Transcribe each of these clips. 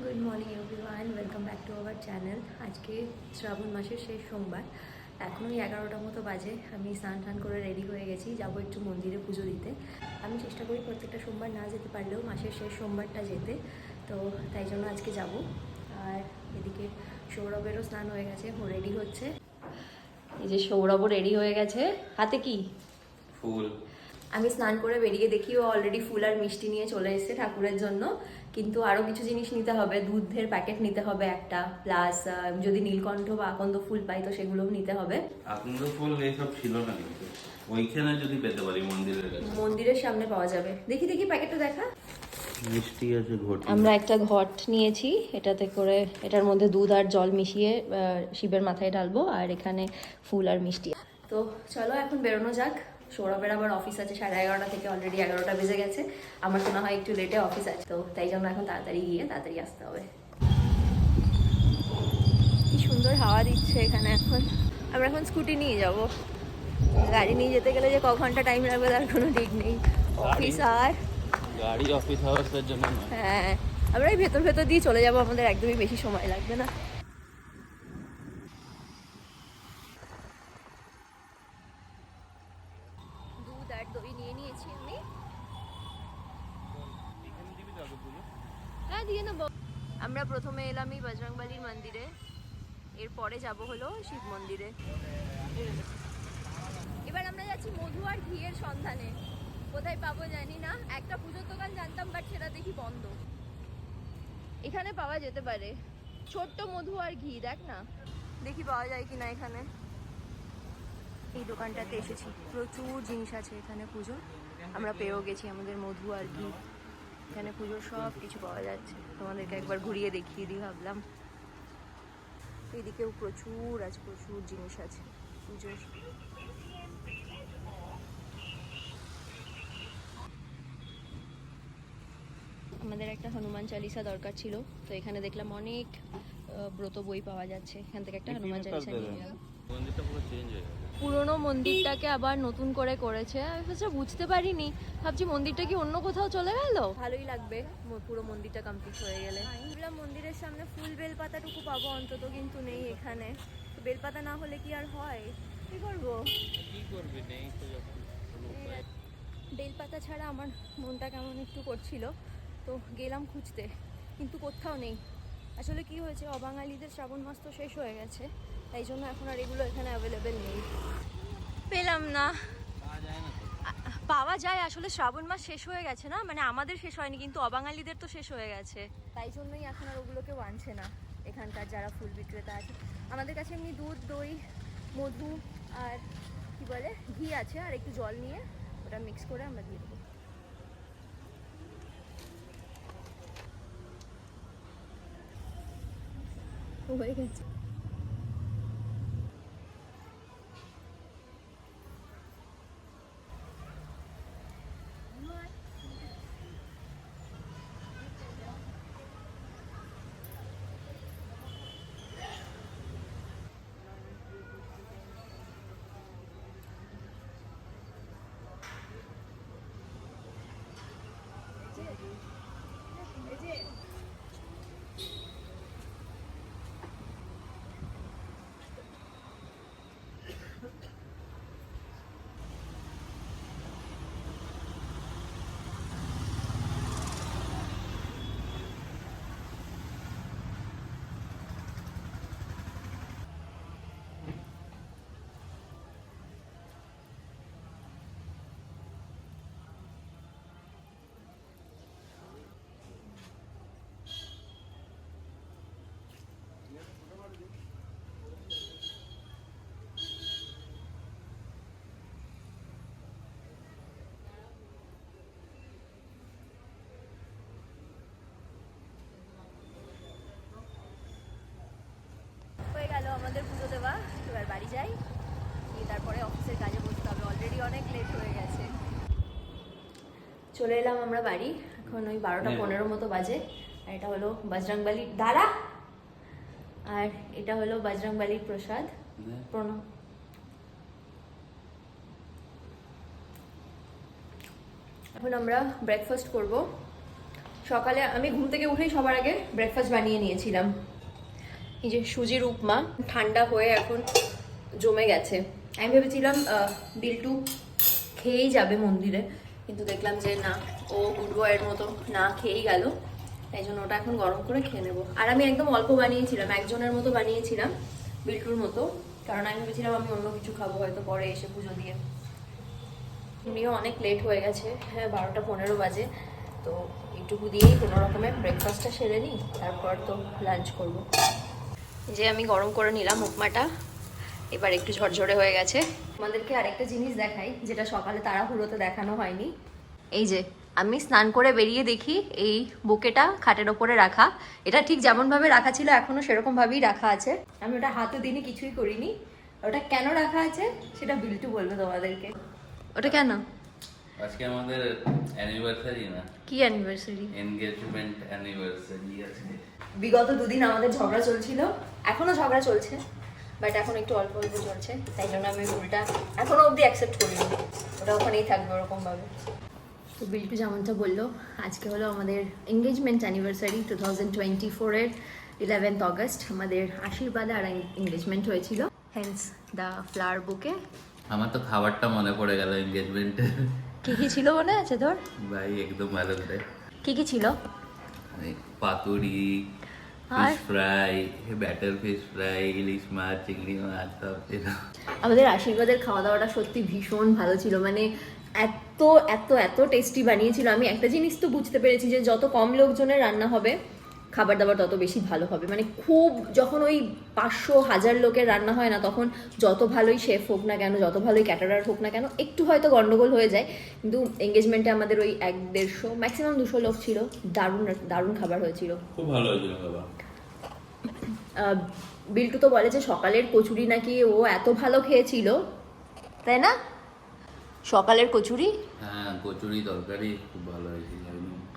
Good morning everyone, welcome back to our channel. আজকে শ্রাবণ মাসের শেষ সোমবার, এখনই 11টার মতো বাজে। আমি স্নান টান করে রেডি হয়ে গেছি, যাবো একটু মন্দিরে পুজো দিতে। আমি চেষ্টা করি প্রত্যেকটা সোমবার না যেতে পারলেও মাসের শেষ সোমবারটা যেতে, তো তাই জন্য আজকে যাব। আর এদিকে সৌরভেরও স্নান হয়ে গেছে, ও রেডি হচ্ছে। এই যে সৌরভও রেডি হয়ে গেছে, হাতে কি ফুল। আমি স্নান করে বেরিয়ে দেখি ও অলরেডি ফুল আর মিষ্টি নিয়ে চলে এসেছে ঠাকুরের জন্য। কিন্তু আরও কিছু জিনিস নিতে হবে, দুধের প্যাকেট নিতে হবে একটা, প্লাস যদি নীলকণ্ঠ বা আকন্দ ফুল পাই তো সেগুলোও নিতে হবে। আকন্দ ফুল এইসব ছিল না, কিন্তু ওইখানে যদি পেতে পারি মন্দিরের কাছে। মন্দিরের সামনে পাওয়া যাবে। দেখি দেখি প্যাকেটটা দেখা। মিষ্টি আছে ঘট। আমরা একটা ঘট নিয়েছি, এটাতে করে এটার মধ্যে দুধ আর জল মিশিয়ে শিবের মাথায় ঢালবো, আর এখানে ফুল আর মিষ্টি। তো চলো এখন বেরোনো যাক। সৌরভের আবার অফিস আছে 11:30 থেকে, অলরেডি 11টা বেজে গেছে। আমার তো না হয় একটু লেটে অফিস আছে, তো তাই জন্য এখন তাড়াতাড়ি গিয়ে তাড়াতাড়ি আসতে হবে। কি সুন্দর হাওয়া দিচ্ছে এখানে এখন। আমরা এখন স্কুটি নিয়ে যাব। গাড়ি নিয়ে যেতে গেলে যে ক ঘন্টা টাইম লাগবে তার কোনো ঠিক নেই। অফিস আর গাড়ি অফিস আওয়ার্সের জন্য না। হ্যাঁ, আমরা এই ভেতর ভেতর দিয়ে চলে যাবো, আমাদের একদমই বেশি সময় লাগবে না। দুধ আর দই নিয়ে নিয়েছি আমি। হ্যাঁ দিয়ে নেবো। আমরা প্রথমে এলাম এই বজরংবলীর মন্দিরে, এরপরে যাব হলো শিব মন্দিরে। এবার আমরা যাচ্ছি মধু আর ঘিয়ের সন্ধানে। কোথায় পাবো জানি না, একটা পুজোর দোকান জানতাম বাট সেটা দেখি বন্ধ। এখানে পাওয়া যেতে পারে ছোট্ট মধু আর ঘি, দেখ না দেখি পাওয়া যায় কিনা এখানে। এই দোকানটাতে এসেছি, প্রচুর জিনিস আছে এখানে পুজো। আমরা পেয়েও গেছি আমাদের মধু আর ঘি। এখানে পুজোর সব কিছু পাওয়া যাচ্ছে, তোমাদেরকে একবার ঘুরিয়ে দেখিয়ে দিই ভাবলাম। এদিকেও প্রচুর আছে, প্রচুর জিনিস আছে পুজোর। আমাদের একটা হনুমান চালিসা দরকার ছিল, তো এখানে দেখলাম অনেক ব্রত বই পাওয়া যাচ্ছে, এখান থেকে একটা হনুমান চালিসা নিয়ে নিলাম। মন্দিরটা পুরো চেঞ্জ হয়ে গেছে। পুরোনো মন্দিরটাকে আবার নতুন করে করেছে, আমি বুঝতে পারিনি, ভাবছি মন্দিরটা কি অন্য কোথাও চলে গেল। ভালোই লাগবে পুরো মন্দিরটা কমপ্লিট হয়ে গেলে। ভাবলাম মন্দিরের সামনে ফুল বেলপাতাটুকু পাবো অন্তত, কিন্তু নেই এখানে। বেলপাতা না হলে কি আর হয়, কি করবো। কি করবি, নেই তো যখন। বেলপাতা ছাড়া আমার মনটা কেমন একটু করছিল, তো গেলাম খুঁজতে, কিন্তু কোথাও নেই। আসলে কি হয়েছে, অবাঙালিদের শ্রাবণ মাস তো শেষ হয়ে গেছে, তাই জন্য এখন আর এগুলো এখানে অ্যাভেলেবেল নেই। পেলাম না। পাওয়া যায়, আসলে শ্রাবণ মাস শেষ হয়ে গেছে না, মানে আমাদের শেষ হয়নি কিন্তু অবাঙালিদের তো শেষ হয়ে গেছে, তাই জন্যই এখন আর ওগুলো কেউ আনছে না এখানকার যারা ফুল বিক্রেতা আছে। আমাদের কাছে এমনি দুধ, দই, মধু আর কি বলে ঘি আছে, আর একটু জল নিয়ে ওটা মিক্স করে আমরা দিয়ে দেবো। হয়ে গেছে। হয়ে গেল আমাদের পুজো দেওয়া, এবার বাড়ি যাই, গিয়ে তারপরে অফিসের কাজে বসতে হবে, অলরেডি অনেক লেট হয়ে গেছে। চলে এলাম আমরা বাড়ি, এখন ওই 12টা 15 মতো বাজে। আর এটা হলো বজরংবলীর দাঁড়া, আর এটা হলো বজরংবলীর প্রসাদ। প্রণাম। এখন আমরা ব্রেকফাস্ট করব। সকালে আমি ঘুম থেকে উঠেই সবার আগে ব্রেকফাস্ট বানিয়ে নিয়েছিলাম। এই যে সুজির উপমা, ঠান্ডা হয়ে এখন জমে গেছে। আমি ভেবেছিলাম বিল্টু খেয়েই যাবে মন্দিরে, কিন্তু দেখলাম যে না, ও গুড বয়ের মতো না খেয়েই গেল। তাই জন্য ওটা এখন গরম করে খেয়ে নেবো। আর আমি একদম অল্প বানিয়েছিলাম, একজনের মতো বানিয়েছিলাম, বিল্টুর মতো, কারণ আমি ভেবেছিলাম আমি অন্য কিছু খাবো হয়তো পরে এসে পুজো দিয়ে। উনিও অনেক লেট হয়ে গেছে, হ্যাঁ 12টা 15 বাজে। তো এইটুকু দিয়েই কোনো রকমের ব্রেকফাস্টটা সেরে নিই, তারপর তো লাঞ্চ করব। যে আমি গরম করে নিলাম উপমাটা, এবার একটু ঝরঝরে হয়ে গেছে। আমাদেরকে আরেকটা জিনিস দেখাই, যেটা সকালে তাড়াহুড়োতে দেখানো হয়নি। এই যে আমি স্নান করে বেরিয়ে দেখি এই বুকেটা খাটের ওপরে রাখা। এটা ঠিক যেমনভাবে রাখা ছিল এখনো সেরকমভাবেই রাখা আছে। আমি ওটা হাতে দিনে কিছুই করিনি। ওটা কেন রাখা আছে সেটা বিল্টু বলবে তোমাদেরকে। ওটা কেন? আজকে আমাদের অ্যানিভার্সারি না, কি অ্যানিভার্সারি? এনগেজমেন্ট অ্যানিভার্সারি আজকে। বিগত দুদিন আমাদের ঝগড়া চলছিল, এখনো ঝগড়া চলছে, বাট এখন একটু অল্প অল্প চলছে। তাই জন্য আমি ভুলটা এখনো অবধি অ্যাকসেপ্ট করিনি, ওটা ওখানেই থাকবে ওরকমভাবে। তো বিল্টু যেমনটা বললো, আজকে হলো আমাদের এঙ্গেজমেন্ট অ্যানিভার্সারি 2024-এর 11th অগস্ট। আমাদের আশীর্বাদে আর এঙ্গেজমেন্ট হয়েছিল, হেন্স দ্য ফ্লাওয়ার বুকে। আমার তো খাবারটা মনে পড়ে গেল এনগেজমেন্টে। কি কি ছিল মনে আছে তোর? ভাই একদম ভালো করে। কি কি ছিল? পাতুরি, আর fish fry, batter fish fry, ইলিশ মাছ, চিংড়ি মাছ সব ছিল। আমাদের আশীর্বাদের খাওয়া দাওয়াটা সত্যি ভীষণ ভালো ছিল, মানে এত এত এত টেস্টি বানিয়েছিল। আমি একটা জিনিস তো বুঝতে পেরেছি যে যত কম লোকজনের রান্না হবে খাবার দাবার তত বেশি ভালো হবে। মানে খুব যখন ওই 500-1000 লোকের রান্না হয় না, তখন যত ভালোই শেফ হোক না কেন, যত ভালোই ক্যাটারার হোক না কেন, একটু হয়তো গন্ডগোল হয়ে যায়। কিন্তু এঙ্গেজমেন্টে আমাদের ওই 100-150 ম্যাক্সিমাম 200 লোক ছিল, দারুণ দারুণ খাবার হয়েছিল, খুব ভালো হয়েছিল খাবার। বিল্টু তো বলে যে সকালের কচুরি নাকি ও এত ভালো খেয়েছিল, তাই না? সকালের কচুরি, হ্যাঁ কচুরি তরকারি খুব ভালো হয়েছিল।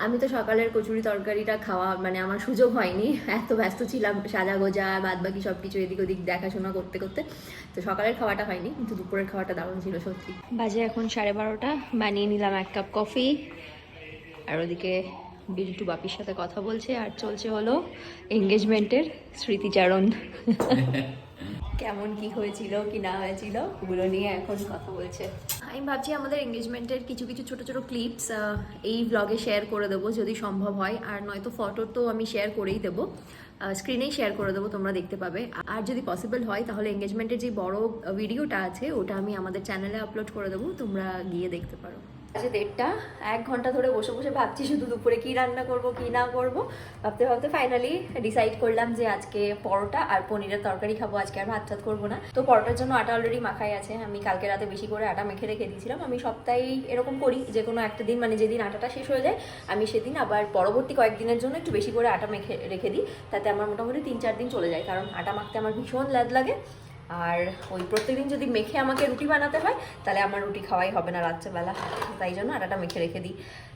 আমি তো সকালের কচুরি তরকারিটা খাওয়া মানে আমার সুযোগ হয়নি, এত ব্যস্ত ছিলাম সাজা গোজা বাদ বাকি সব কিছু এদিক ওদিক দেখাশোনা করতে করতে, তো সকালের খাওয়াটা হয়নি, কিন্তু দুপুরের খাওয়াটা দারুণ ছিল সত্যি। বাজে এখন 12:30, বানিয়ে নিলাম 1 কাপ কফি, আর ওদিকে বিল্টু বাপির সাথে কথা বলছে, আর চলছে হলো এঙ্গেজমেন্টের স্মৃতিচারণ। কেমন কি হয়েছিল কি না হয়েছিল ওগুলো নিয়ে এখন কথা বলছে। আমি ভাবছি আমাদের এঙ্গেজমেন্টের কিছু কিছু ছোট ছোট ক্লিপস এই ব্লগে শেয়ার করে দেবো যদি সম্ভব হয়, আর নয়তো ফটো তো আমি শেয়ার করেই দেবো, স্ক্রিনেই শেয়ার করে দেবো, তোমরা দেখতে পাবে। আর যদি পসিবল হয় তাহলে এঙ্গেজমেন্টের যে বড় ভিডিওটা আছে ওটা আমি আমাদের চ্যানেলে আপলোড করে দেবো, তোমরা গিয়ে দেখতে পারো। আজকে 1.5 ঘন্টা ধরে বসে বসে ভাবছি শুধু দুপুরে কি রান্না করব কি না করব, ভাবতে ভাবতে ফাইনালি ডিসাইড করলাম যে আজকে পরোটা আর পনিরের তরকারি খাবো, আজকে আর ভাত টাত করবো না। তো পরোটার জন্য আটা অলরেডি মাখাই আছে, আমি কালকে রাতে বেশি করে আটা মেখে রেখে দিয়েছিলাম। আমি সপ্তাহে এরকম করি, যে কোনো একটা দিন মানে যেদিন আটাটা শেষ হয়ে যায় আমি সেদিন আবার পরবর্তী কয়েকদিনের জন্য একটু বেশি করে আটা মেখে রেখে দিই, তাতে আমার মোটামুটি 3-4 দিন চলে যায়, কারণ আটা মাখতে আমার ভীষণ ল্যাদ লাগে। আর ওই প্রত্যেকদিন যদি মেখে আমাকে রুটি বানাতে হয় তাহলে আমার রুটি খাওয়াই হবে না রাত্রেবেলা, তাই জন্য আটাটা মেখে রেখে দিই।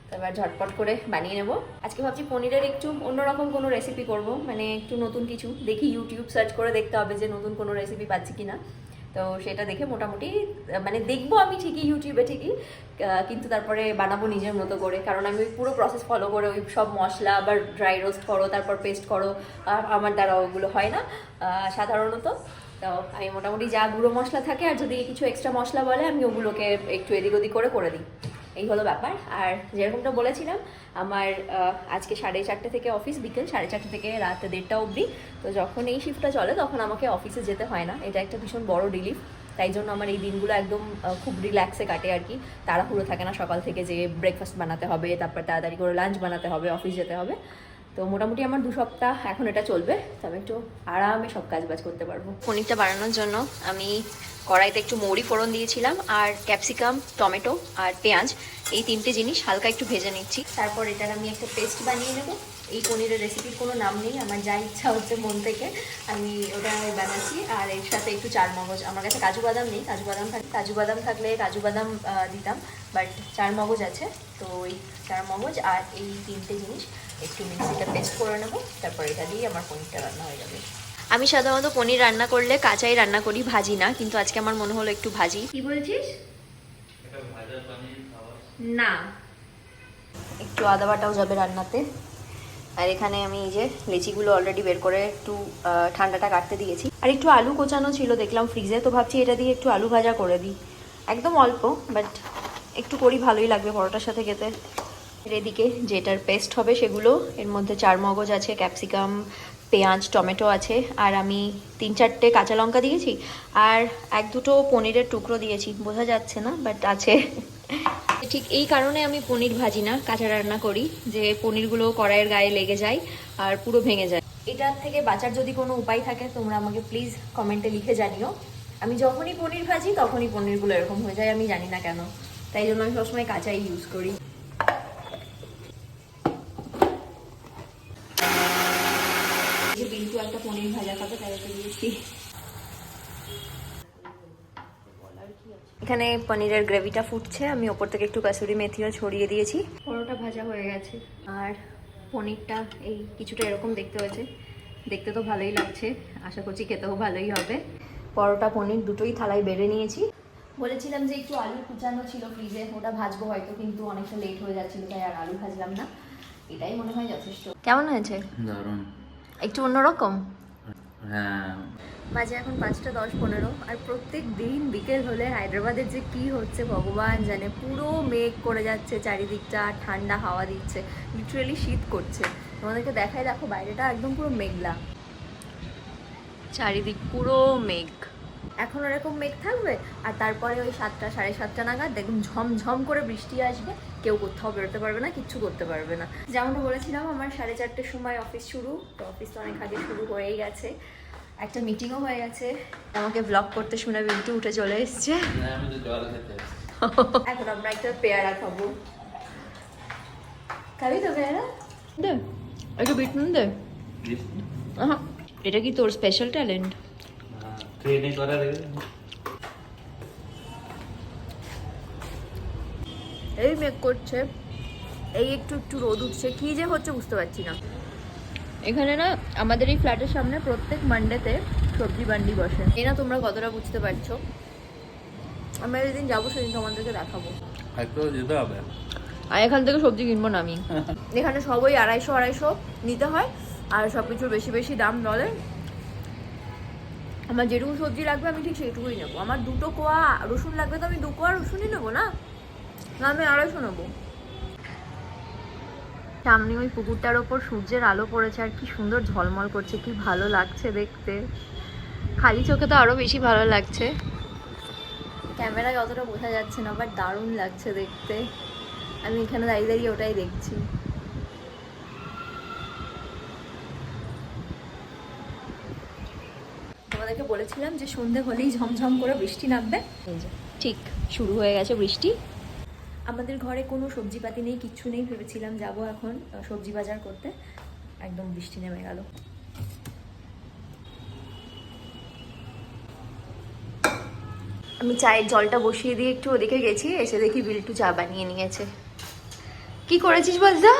তারপর ঝটপট করে বানিয়ে নেব। আজকে ভাবছি পনিরের একটু অন্যরকম কোনো রেসিপি করব, মানে একটু নতুন কিছু দেখি, ইউটিউব সার্চ করে দেখতে হবে যে নতুন কোনো রেসিপি পাচ্ছি কিনা। তো সেটা দেখে মোটামুটি মানে দেখবো আমি ঠিকই ইউটিউবে ঠিকই, কিন্তু তারপরে বানাবো নিজের মতো করে, কারণ আমি ওই পুরো প্রসেস ফলো করে ওই সব মশলা আবার ড্রাই রোস্ট করো তারপর পেস্ট করো, আমার দ্বারা ওগুলো হয় না সাধারণত। তো আমি মোটামুটি যা গুঁড়ো মশলা থাকে আর যদি কিছু এক্সট্রা মশলা বলে আমি ওগুলোকে একটু এদিক ওদিক করে দিই, এই হলো ব্যাপার। আর যেরকমটা বলেছিলাম আমার আজকে 4:30 থেকে অফিস, বিকেল 4:30 থেকে রাত 1:30 অবধি। তো যখন এই শিফটটা চলে তখন আমাকে অফিসে যেতে হয় না, এটা একটা ভীষণ বড় রিলিফ। তাই জন্য আমার এই দিনগুলো একদম খুব রিল্যাক্সে কাটে আর কি, তাড়াহুড়ো থাকে না সকাল থেকে যে ব্রেকফাস্ট বানাতে হবে, তারপর তাড়াতাড়ি করে লাঞ্চ বানাতে হবে, অফিস যেতে হবে। তো মোটামুটি আমার 2 সপ্তাহ এখন এটা চলবে, তবে একটু আরামে সব কাজ বাজ করতে পারবো। পনিরটা বানানোর জন্য আমি কড়াইতে একটু মৌরি ফোড়ন দিয়েছিলাম, আর ক্যাপসিকাম, টমেটো আর পেঁয়াজ, এই 3টে জিনিস হালকা একটু ভেজে নিচ্ছি। তারপর এটার আমি একটা পেস্ট বানিয়ে নেব। এই পনিরের রেসিপির কোনো নাম নেই, আমার যা ইচ্ছা হচ্ছে মন থেকে আমি ওটা বানাচ্ছি। আর এর সাথে একটু চারমগজ, আমার কাছে কাজু বাদাম নেই, কাজু বাদাম থাকলে কাজু বাদাম দিতাম, বাট চারমগজ আছে, তো ওই চারমগজ আর এই 3টে জিনিস একটু মিক্সিটা পেস্ট করে নেবো, তারপর এটা দিয়ে আমার পনিরটা রান্না হয়ে যাবে। আমি সাধারণত পনির রান্না করলে কাঁচাই রান্না করি, ভাজি না, কিন্তু আজকে আমার মনে হলো একটু ভাজি। কি বলছিস? না, একটু আদা বাটাও যাবে রান্নাতে। আর এখানে আমি এই যে লেচিগুলো অলরেডি বের করে একটু ঠান্ডাটা কাটতে দিয়েছি। আর একটু আলু কোচানো ছিল দেখলাম ফ্রিজে, তো ভাবছি এটা দিয়ে একটু আলু ভাজা করে দিই। একদম অল্প, বাট একটু করি, ভালোই লাগবে পরোটার সাথে খেতে। এর এদিকে যেটার পেস্ট হবে সেগুলো, এর মধ্যে 4 মগজ আছে, ক্যাপসিকাম, পেঁয়াজ, টমেটো আছে, আর আমি 3-4টে কাঁচা লঙ্কা দিয়েছি, আর 1-2টো পনিরের টুকরো দিয়েছি, বোঝা যাচ্ছে না বাট আছে। ঠিক এই কারণে আমি পনির ভাজি না, কাঁচা রান্না করি, যে পনিরগুলো কড়াইয়ের গায়ে লেগে যায় আর পুরো ভেঙে যায়। এটার থেকে বাঁচার যদি কোনো উপায় থাকে তোমরা আমাকে প্লিজ কমেন্টে লিখে জানিও। আমি যখনই পনির ভাজি তখনই পনিরগুলো এরকম হয়ে যায়, আমি জানি না কেন, তাই জন্য আমি সবসময় কাঁচাই ইউজ করি। যে বিল্টু একটা পনির ভাজা খাবে তাই ওকে দিয়েছি। এখানে পনিরের গ্রেভিটা ফুটছে, আমি ওপর থেকে একটু কাসুরি মেথিও ছড়িয়ে দিয়েছি। পরোটা ভাজা হয়ে গেছে, আর পনিরটা এই কিছুটা এরকম দেখতে হয়েছে, দেখতে তো ভালোই লাগছে, আশা করছি খেতেও ভালোই হবে। পরোটা পনির দুটোই থালায় বেড়ে নিয়েছি। বলেছিলাম যে একটু আলু কুচানো ছিল ফ্রিজে, ওটা ভাজবো হয়তো, কিন্তু অনেকটা লেট হয়ে যাচ্ছিল তাই আর আলু ভাজলাম না। এটাই মনে হয় যথেষ্ট। কেমন হয়েছে? দারুণ, একটু অন্যরকম। হ্যাঁ। বাজে এখন 5:10-15, আর প্রত্যেক দিন বিকেল হলে হায়দ্রাবাদের যে কি হচ্ছে ভগবান জানে, পুরো মেঘ করে যাচ্ছে চারিদিকটা, ঠান্ডা হাওয়া দিচ্ছে, লিটারেলি শীত করছে। তোমাদেরকে দেখাই, দেখো বাইরেটা একদম পুরো মেঘলা, চারিদিক পুরো মেঘ। এখন এরকম মেঘ থাকবে, আর তারপরে ওই 7টা-7:30 নাগাদ দেখুন ঝমঝম করে বৃষ্টি আসবে, কেউ কোথাও বেরোতে পারবে না, কিচ্ছু করতে পারবে না। যেমনটা বলেছিলাম আমার 4:30টার সময় অফিস শুরু, তো অফিস তো অনেক আগে শুরু হয়েই গেছে, একটা মিটিংও হয়ে গেছে। আমাকে ব্লগ করতে শুনে বিল্টু উঠে চলে এসছে। এখন আমরা একটা পেয়ারা খাবো। খাবি তো পেয়ারা? দে একটু বিট নুন দে। এটা কি তোর স্পেশাল ট্যালেন্ট? ট্রেনে করা রেখে এই মেক করছে, এই একটু একটু রোদ উঠছে, কি যে হচ্ছে বুঝতে পারছি না। এখানে না আমাদের এই ফ্ল্যাটের সামনে প্রত্যেক মানডেতে সবজি বান্ডি বসে। এই না তোমরা কতটা বুঝতে পারছো, আমরা যেদিন যাবো সেদিন তোমাদেরকে দেখাবো। একটু যেতে হবে, আর এখান থেকে সবজি কিনবো না আমি। এখানে সবই 250-250 নিতে হয়, আর সব কিছুর বেশি বেশি দাম বলে। আমার যেটুকু সবজি লাগবে আমি ঠিক সেইটুকুই নেবো। আমার 2 কোয়া রসুন লাগবে, তো আমি 2 কোয়া রসুনই নেবো না, আমি 250 নেবো। সামনে ওই পুকুরটার ওপর সূর্যের আলো পড়েছে, আর কি সুন্দর ঝলমল করছে, কি ভালো লাগছে দেখতে। খালি চোখে তো আরো বেশি ভালো লাগছে, ক্যামেরায় অতটা বোঝা যাচ্ছে না, বাট দারুণ লাগছে দেখতে। আমি এখানে দাঁড়িয়ে দাঁড়িয়ে ওটাই দেখছি। তোমাদেরকে বলেছিলাম যে সন্ধে হলেই ঝমঝম করে বৃষ্টি নামবে, ঠিক শুরু হয়ে গেছে বৃষ্টি। আমাদের ঘরে কোনো সবজিপাতি নেই, কিচ্ছু নেই, ভেবেছিলাম যাব এখন সবজি বাজার করতে, একদম বৃষ্টি নেমে গেল। আমি চায়ের জলটা বসিয়ে দিয়ে একটু ওদিকে গেছি, এসে দেখি বিল্টু চা বানিয়ে নিয়েছে। কি করেছিস বলতো?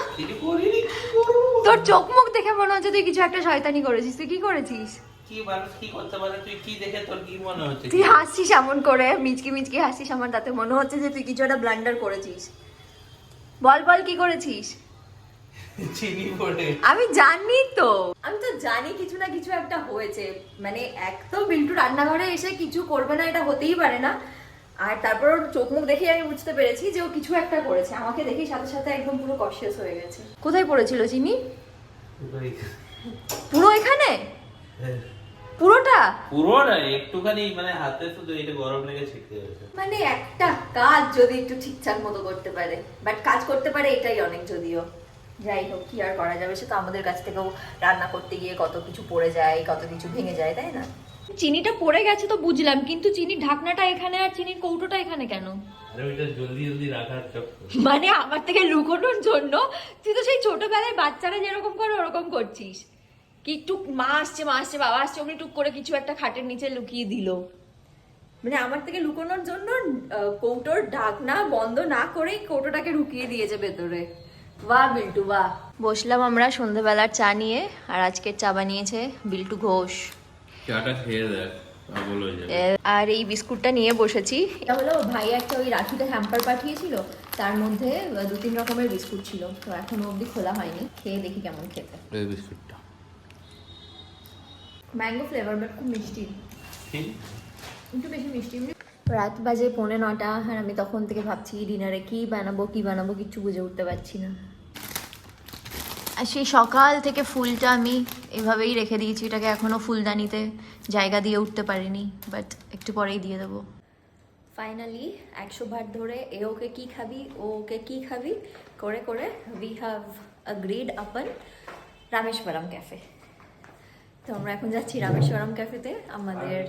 তোর চোখ মুখ দেখে মনে হচ্ছে তুই কিছু একটা শয়তানি করেছিস। তুই কি করেছিস? কি মানুষ কি করতে পারে, তুই কি দেখে তোর কি মনে হচ্ছে? তুই হাসছিস এমন করে, মিচকি মিচকি হাসছিস, আমার তাতে মনে হচ্ছে যে তুই কিছু একটা ব্লান্ডার করেছিস। বল বল কি করেছিস? চিনি পড়ে। আমি জানি তো, আমি তো জানি কিছু না কিছু একটা হয়েছে। মানে এক তো বিল্টু রান্নাঘরে এসে কিছু করবে না, এটা হতেই পারে না। আর তারপর ওর চোখ মুখ দেখেই আমি বুঝতে পেরেছি যে ও কিছু একটা করেছে। আমাকে দেখেই সাথে সাথে একদম পুরো কনসিয়াস হয়ে গেছে। কোথায় পড়েছিল চিনি? পুরো এখানে? পুরোটা? পুরোটা একটুখানি, মানে হাতে শুধু এটা গরম লেগে ছিটকে গেছে। মানে একটা কাজ যদি একটু ঠিকঠাক মতো করতে পারে, বাট কাজ করতে পারে এটাই অনেক। যদিও যাই হোক, কি আর করা যাবে, সে তো আমাদের কাছ থেকেও রান্না করতে গিয়ে কত কিছু পড়ে যায়, কত কিছু ভেঙে যায়, তাই না? চিনিটা পড়ে গেছে তো বুঝলাম, কিন্তু চিনির ঢাকনাটা এখানে আর চিনির কৌটোটা এখানে কেন? আরে ওইটা জলদি জলদি রাখার চক্কর। মানে আমার থেকে লুকোনোর জন্য? তুই তো সেই ছোটবেলায় বাচ্চারা যেরকম করে ওরকম করছিস। কি টুক মা আসছে বাবা আসছে অমনি টুক করে কিছু একটা খাটের নিচে লুকিয়ে দিল। মানে আমার থেকে লুকোনোর জন্য কৌটোর ঢাকনা বন্ধ না করেই কৌটোটাকে ঢুকিয়ে দিয়েছে ভেতরে। বাহ বিল্টু বাহ। বসলাম আমরা সন্ধ্যেবেলার চা নিয়ে, আর আজকের চা বানিয়েছে বিল্টু ঘোষ। চাটা খেয়ে দেখ, পাগল হয়ে যাবে। আর এই বিস্কুটটা নিয়ে বসেছি। এটা হলো ভাই একটা ওই রাখিতে হ্যাম্পার পাঠিয়েছিল, তার মধ্যে 2-3 রকমের বিস্কুট ছিল, তো এখনো অবধি খোলা হয়নি, খেয়ে দেখি কেমন খেতে। এই বিস্কুটটা ম্যাঙ্গো ফ্লেভার, বাট খুব মিষ্টি, ঠিক একটু বেশি মিষ্টি। রাত বাজে 9:45 আর আমি তখন থেকে ভাবছি ডিনারে কি বানাবো কিচ্ছু বুঝে উঠতে পারছি না। আর সেই সকাল থেকে ফুলটা আমি এভাবেই রেখে দিয়েছি, এটাকে এখনো ফুলদানিতে জায়গা দিয়ে উঠতে পারিনি, বাট একটু পরেই দিয়ে দেবো। ফাইনালি 100 বার ধরে এ ওকে কি খাবি ও ওকে কি খাবি করে করে we have agreed upon Rameswaram cafe. তো আমরা এখন যাচ্ছি রামেশ্বরম ক্যাফেতে। আমাদের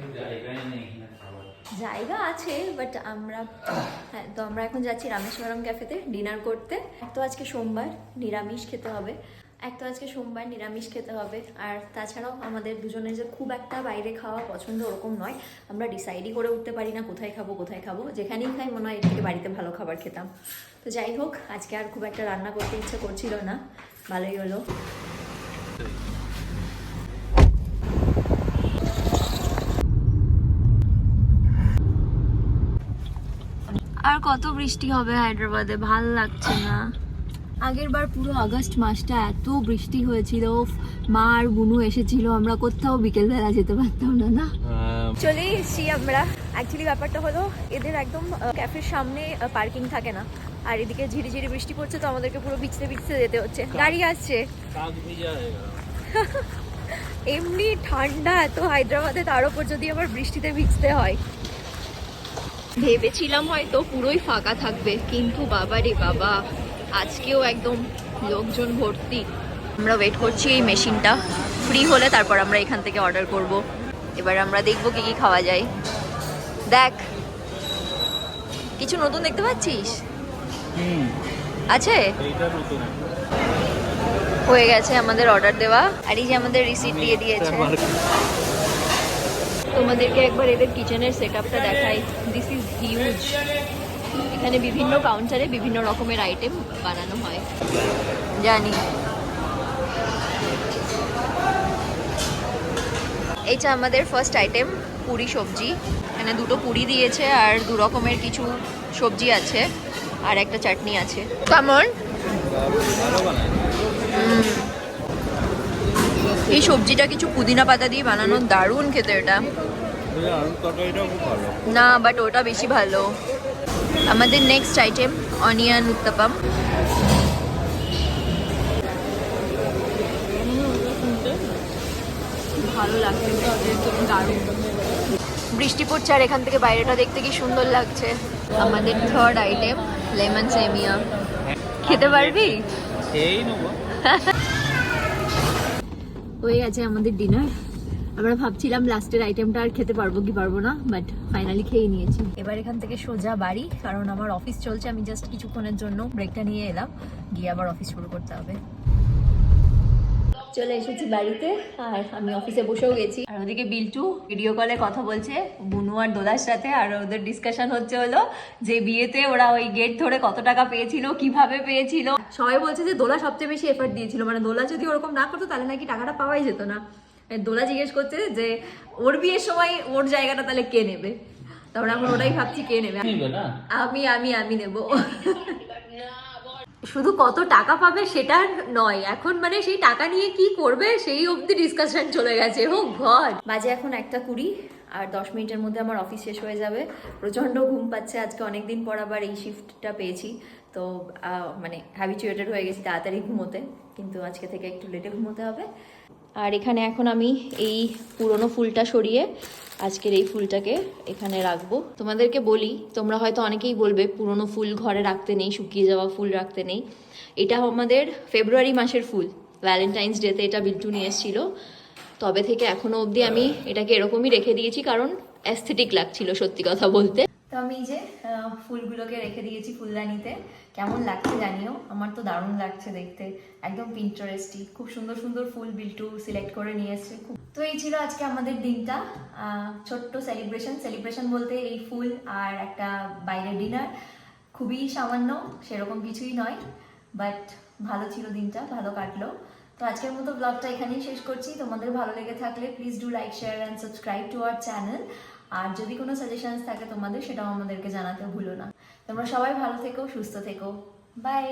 জায়গা আছে বাট তো আমরা এখন যাচ্ছি রামেশ্বরম ক্যাফেতে ডিনার করতে। তো আজকে সোমবার, নিরামিষ খেতে হবে। আর তাছাড়াও আমাদের দুজনের যে খুব একটা বাইরে খাওয়া পছন্দ ওরকম নয়, আমরা ডিসাইডই করে উঠতে পারি না কোথায় খাবো। যেখানেই খাই মনে হয় এর থেকে বাড়িতে ভালো খাবার খেতাম। তো যাই হোক, আজকে আর খুব একটা রান্না করতে ইচ্ছে করছিল না, ভালোই হলো। আর কত বৃষ্টি হবে হায়দ্রাবাদে, ভাল লাগছে না। আগের বার পুরো আগস্ট মাসটা এত বৃষ্টি হয়েছিল, মা আর বুনু এসেছিল, আমরা কোথাও বিকেলবেলা যেতে পারতাম না। চলে এসেছি আমরা। অ্যাকচুয়ালি ব্যাপারটা হলো এদের একদম ক্যাফের সামনে পার্কিং থাকে না, আর এদিকে ঝিরিঝিরি বৃষ্টি পড়ছে, তো আমাদেরকে পুরো ভিজতে যেতে হচ্ছে। গাড়ি আসছে, এমনি ঠান্ডা এত হায়দ্রাবাদে, তার উপর যদি আবার বৃষ্টিতে ভিজতে হয়। ভেবেছিলাম হয়তো পুরোই ফাঁকা থাকবে, কিন্তু বাবা রে বাবা, আজকেও একদম লোকজন ভর্তি। আমরা ওয়েট করছি এই মেশিনটা ফ্রি হলে তারপর আমরা এখান থেকে অর্ডার করব। এবার আমরা দেখবো কি কি খাওয়া যায়। দেখ, কিছু নতুন দেখতে পাচ্ছিস? আছে, হয়ে গেছে আমাদের অর্ডার দেওয়া। আর এই যে আমাদের রিসিট দিয়ে দিয়েছে। তোমাদেরকে একবার এদের কিচেনের সেটআপটা দেখাই। This is huge. এখানে বিভিন্ন কাউন্টারে বিভিন্ন রকমের আইটেম বানানো হয়, জানি। এইটা আমাদের ফার্স্ট আইটেম, পুরি সবজি। এখানে 2টো পুরি দিয়েছে আর 2 রকমের কিছু সবজি আছে আর একটা চাটনি আছে। কেমন? এই সবজিটা কিছু পুদিনা পাতা দিয়ে বানানো, দারুণ খেতে এটা। না, বাট ওটা বেশি ভালো। আমাদের নেক্সট আইটেম অনিয়ন উত্তাপাম। ভালো লাগছে, দারুণ। বৃষ্টি পড়ছে আর এখান থেকে বাইরেটা দেখতে কি সুন্দর লাগছে। আমাদের থার্ড আইটেম লেমন সেমিয়া। খেতে পারবি? হয়ে গেছে আমাদের ডিনার। আমরা ভাবছিলাম লাস্টের আইটেমটা আর খেতে পারবো কি পারবো না, বাট ফাইনালি খেয়ে নিয়েছি। এবার এখান থেকে সোজা বাড়ি, কারণ আমার অফিস চলছে। আমি জাস্ট কিছুক্ষণের জন্য ব্রেকটা নিয়ে এলাম, গিয়ে আবার অফিস শুরু করতে হবে। চলে এসেছি বাড়িতে আর আমি অফিসে বসেও গেছি। আর ওদিকে বিল্টু ভিডিও কলে কথা বলছে বুনু আর দোলার সাথে। আর ওদের ডিসকাশন হচ্ছে হলো যে বিয়েতে ওরা ওই গেট ধরে কত টাকা পেয়েছিল, কিভাবে পেয়েছিল। সবাই বলছে যে দোলা সবচেয়ে বেশি এফর্ট দিয়েছিল, মানে দোলা যদি ওরকম না করতো তাহলে নাকি টাকাটা পাওয়াই যেত না। দোলা জিজ্ঞেস করছে যে ওর বিয়ের সময় ওর জায়গাটা তাহলে কে নেবে। তারপর এখন ওটাই ভাবছি কে নেবে। আমি নেব। শুধু কত টাকা পাবে সেটা নয়, এখন মানে সেই টাকা নিয়ে কি করবে সেই অবধি ডিসকাশন চলে গেছে। ও গড। বাজে এখন 1:20 আর 10 মিনিটের মধ্যে আমার অফিস শেষ হয়ে যাবে। প্রচণ্ড ঘুম পাচ্ছে আজকে, অনেকদিন পর আবার এই শিফটটা পেয়েছি, তো মানে হ্যাবিচুয়েটেড হয়ে গেছি তাড়াতাড়ি ঘুমোতে, কিন্তু আজকে থেকে একটু লেটে ঘুমোতে হবে। আর এখানে এখন আমি এই পুরনো ফুলটা সরিয়ে আজকের এই ফুলটাকে এখানে রাখবো। তোমাদেরকে বলি, তোমরা হয়তো অনেকেই বলবে পুরনো ফুল ঘরে রাখতে নেই, শুকিয়ে যাওয়া ফুল রাখতে নেই। এটা আমাদের ফেব্রুয়ারি মাসের ফুল, ভ্যালেন্টাইন্স ডেতে এটা বিল্টু নিয়ে এসেছিল। তবে থেকে এখনো অবধি আমি এটাকে এরকমই রেখে দিয়েছি, কারণ অ্যাস্থেটিক লাগছিল সত্যি কথা বলতে। তো আমি এই যে ফুলগুলোকে রেখে দিয়েছি ফুলদানিতে। কেমন লাগছে জানিও, আমার তো দারুণ লাগছে দেখতে, একদম পিন্টারেস্টি। খুব সুন্দর সুন্দর ফুল বিল্টু সিলেক্ট করে নিয়ে এসছে। তো এই ছিল আজকে আমাদের দিনটা, ছোট্ট সেলিব্রেশন বলতে এই ফুল আর একটা বাইরের ডিনার, খুবই সামান্য, সেরকম কিছুই নয়, বাট ভালো ছিল দিনটা, ভালো কাটলো। তো আজকের মতো ব্লগটা এখানেই শেষ করছি। তোমাদের ভালো লেগে থাকলে please do like, share and subscribe to our channel. আর যদি কোনো সাজেশনস থাকে তোমাদের, সেটাও আমাদেরকে জানাতে ভুলো না। তোমরা সবাই ভালো থেকো, সুস্থ থেকো। বাই।